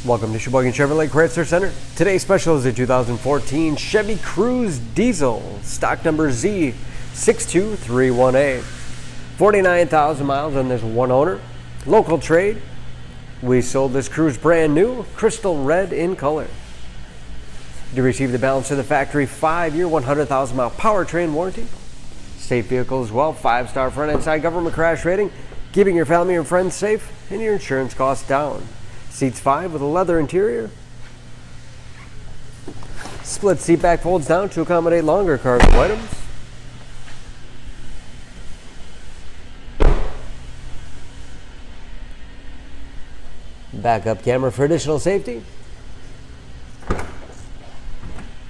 Welcome to Sheboygan Chevrolet Chrysler Center. Today's special is a 2014 Chevy Cruze Diesel, stock number Z6231A. 49,000 miles on this one owner. Local trade. We sold this Cruze brand new, crystal red in color. You receive the balance of the factory 5-year, 100,000 mile powertrain warranty. Safe vehicle as well, 5-star front and side government crash rating, keeping your family and friends safe and your insurance costs down. Seats 5 with a leather interior. Split seat back folds down to accommodate longer cargo items. Backup camera for additional safety.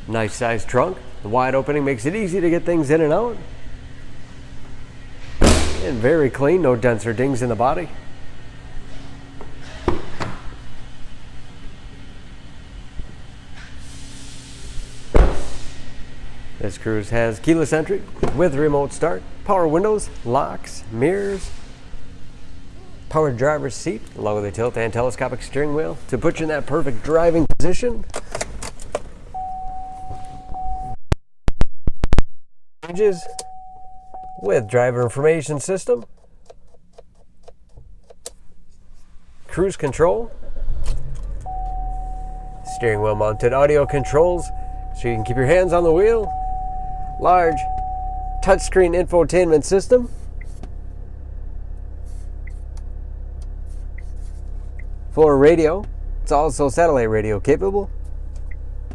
Nice sized trunk. The wide opening makes it easy to get things in and out. And very clean, no dents or dings in the body. This Cruze has keyless entry with remote start, power windows, locks, mirrors, power driver's seat, along with a tilt and telescopic steering wheel to put you in that perfect driving position. With driver information system, cruise control, steering wheel mounted audio controls so you can keep your hands on the wheel, large touchscreen infotainment system, for radio. It's also satellite radio capable,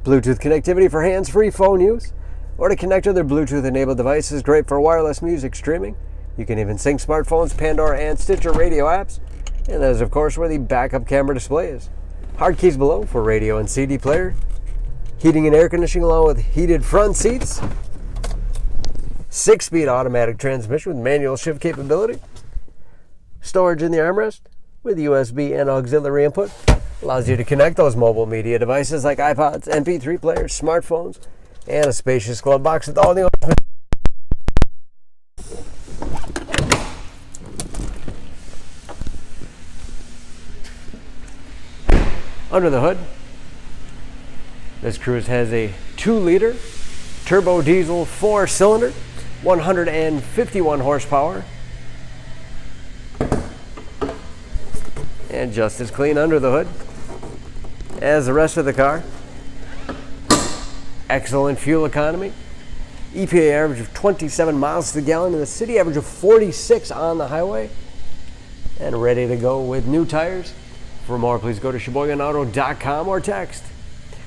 Bluetooth connectivity for hands-free phone use, or to connect other Bluetooth-enabled devices, great for wireless music streaming. You can even sync smartphones, Pandora, and Stitcher radio apps. And that is, of course, where the backup camera display is. Hard keys below for radio and CD player. Heating and air conditioning along with heated front seats. 6-speed automatic transmission with manual shift capability. Storage in the armrest with USB and auxiliary input. Allows you to connect those mobile media devices like iPods, MP3 players, smartphones, and a spacious glove box with all the under the hood. This Cruze has a 2-liter turbo diesel 4-cylinder, 151 horsepower, and just as clean under the hood as the rest of the car. Excellent fuel economy. EPA average of 27 miles to the gallon in the city, average of 46 on the highway, and ready to go with new tires. For more, please go to SheboyganAuto.com or text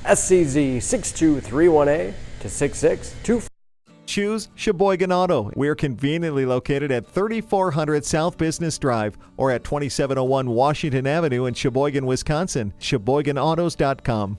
SCZ6231A to 6624. Choose Sheboygan Auto. We're conveniently located at 3400 South Business Drive or at 2701 Washington Avenue in Sheboygan, Wisconsin. SheboyganAutos.com.